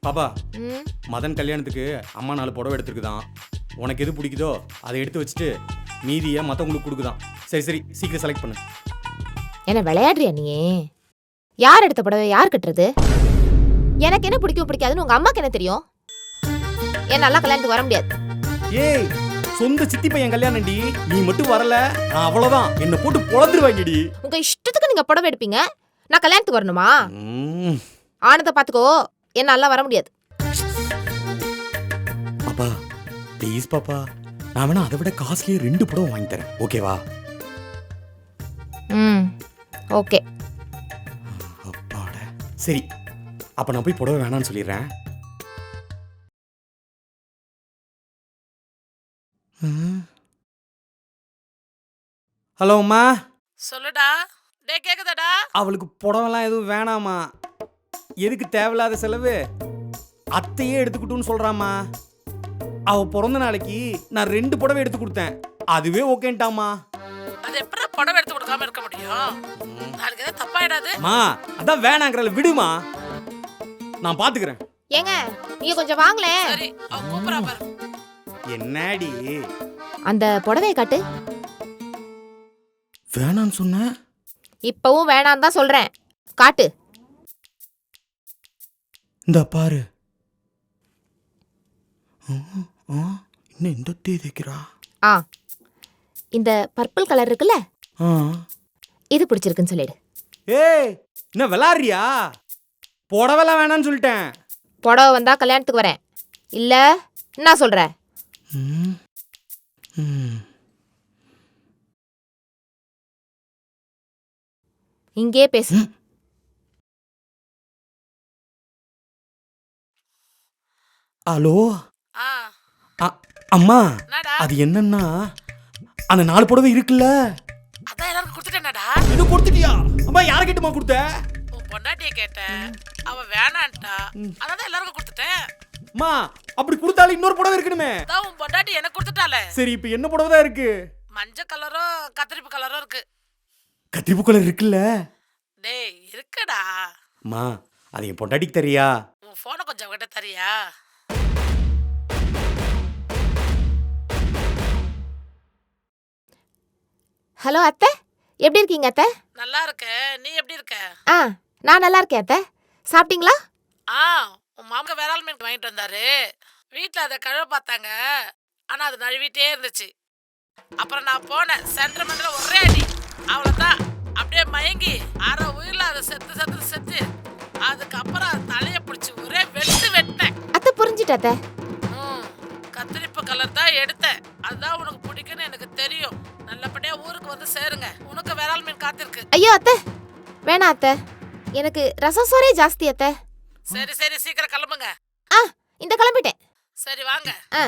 பாப்பா ம் மதன் கல்யாணத்துக்கு அம்மா 4 புடவை எடுத்துருக்குதான். உனக்கு எது பிடிக்குதோ அதை எடுத்து வச்சுட்டு மீதியை மற்றவங்களுக்கு கொடுக்குதான். சரி சரி சீக்கிரம் செலக்ட் பண்ணு. என்ன விளையாடுறியா நீ? யார் எடுத்த புடவை யார் கட்டுறது? எனக்கு என்ன பிடிக்கும் பிடிக்காதுன்னு உங்க அம்மாக்கு என்ன தெரியும்? என் நல்லா கல்யாணத்துக்கு வர முடியாது. ஏய் சொந்த சித்தி பையன் கல்யாணம்டி, நீ மட்டும் வரல நான் அவ்வளவுதான் என்ன போட்டு பொளந்துருவாங்கடி. உங்க இஷ்டத்துக்கு நீங்க புடவை எடுப்பீங்க, நான் கல்யாணத்துக்கு வரணுமா? ஆனதை பாத்துக்கோ, என்னால வர முடியாது. பாப்பா ப்ளீஸ் பாப்பா, நான் வேணா அதை விட காஸ்ட்லியே 2 புடவை வாங்கி தரேன், ஓகேவா? ம் ஓகே. அப்பாட சரி, அப்ப நான் போய் புடவை வேணான்னு சொல்லிடுறேன். ஹலோ அம்மா. சொல்லுடா. டே கேக்குதாடா? அவளுக்கு புடவைலாம் எதுவும் வேணாமா, எதுக்கு தேவையில்லாத செலவு, அத்தையே எடுத்துக்கிட்டுன்னு சொல்றாமா. அவ பிறந்த நாளைக்கு நான் 2 புடவை எடுத்து கொடுத்தேன், அதுவே ஓகேன்ட்டாமா. அது எப்படா புடவை எடுத்து கொடுக்காம இருக்க முடியும்? நாளைக்கு ஏதாவது தப்பாயிடாது. மா அதான் வேணாங்கறல விடுமா, நான் பாத்துக்கிறேன். ஏங்க நீங்க கொஞ்சம் வாங்களே. சரி, அவ கூப்பிடுறா பாரு. என்னடி அந்த புடவையை காட்டு. வேணான்னு சொன்ன? இப்பவும் வேணான்னு தான் சொல்றேன், காட்டு. இந்த பாரு. இன்னும் இந்த தீ வைக்கிறா. ஆ இந்த பர்பிள் கலர் இருக்குல்ல, ஆ. இது பிடிச்சிருக்குன்னு சொல்லிடு. ஏய் என்ன விளாடுறியா? புடவைலாம் வேணான்னு சொல்லிட்டேன். புடவை வந்தா கல்யாணத்துக்கு வரேன், இல்ல என்ன சொல்ற? ம். ம். இங்கே பேசு. ஹலோ. ஆ, அம்மா என்னடா? அது என்னன்னா அந்த 4 புடவை இருக்குல்ல, அதான் எல்லாருக்கும் கொடுத்துட்டேனடா. இது கொடுத்துட்டியா? அம்மா யாரை கிட்டமா கொடுத்த? உன் பொண்டாட்டியை கேட்டேன், அவ வேணான்ட்டா. அதான் எல்லாருக்கும் கொடுத்துட்டேன். அம்மா அப்படி கொடுத்தாலும் இன்னொரு புடவை இருக்கணுமே. அதான் உன் பொண்டாட்டி எனக்கு கொடுத்துட்டாளே. சரி இப்போ என்ன புடவை தான் இருக்கு? மஞ்சள் கலரும் கத்திரிப்பு கலரும் இருக்கு. கத்திரிப்பு கலர் இருக்குல்ல? டேய் இருக்குடா. அம்மா அது என் பொண்டாட்டிக்கு தெரியா? உன் போனை கொஞ்சம் கிட்ட தரியா? ஹலோ அத்தை, எப்படி இருக்கீங்க அத்தை? நல்லா இருக்க, நீ எப்படி இருக்க? ஆ நான் நல்லா இருக்கேன் அத்தை. சாப்பிட்டீங்களா? ஆ, உன் மாமா விரால் மீன் வாங்கிட்டு வந்தாரு. வீட்டில் அதை கழுவ பார்த்தாங்க, ஆனால் அது நழுவிட்டே இருந்துச்சு. அப்புறம் நான் போனேன், சென்டர் மந்திரம் ஒரே அடி, அவ்வளோதான். அப்படியே மயங்கி அரை உயிரில் அதை செத்து அதுக்கப்புறம் அது தலையை பிடிச்சி ஒரே வெட்டினேன். அத்தை புரிஞ்சுட்டு அத்தை. கத்திரிப்பு கலர் தான் எடுத்தேன், அதுதான் உனக்கு பிடிக்குன்னு எனக்கு தெரியும். நல்லபடியா ஊருக்கு வந்து சேருங்க, உனக்கு விரால் மீன் காத்திருக்கு. ஐயோ அத்தை வேணாம் அத்தை, எனக்கு ரசம் சோறே ஜாஸ்தி அத்தை. சரி சரி சீக்கிரம் கிளம்புங்க. ஆ இந்த கிளம்பிட்டேன். சரி வாங்க. ஆ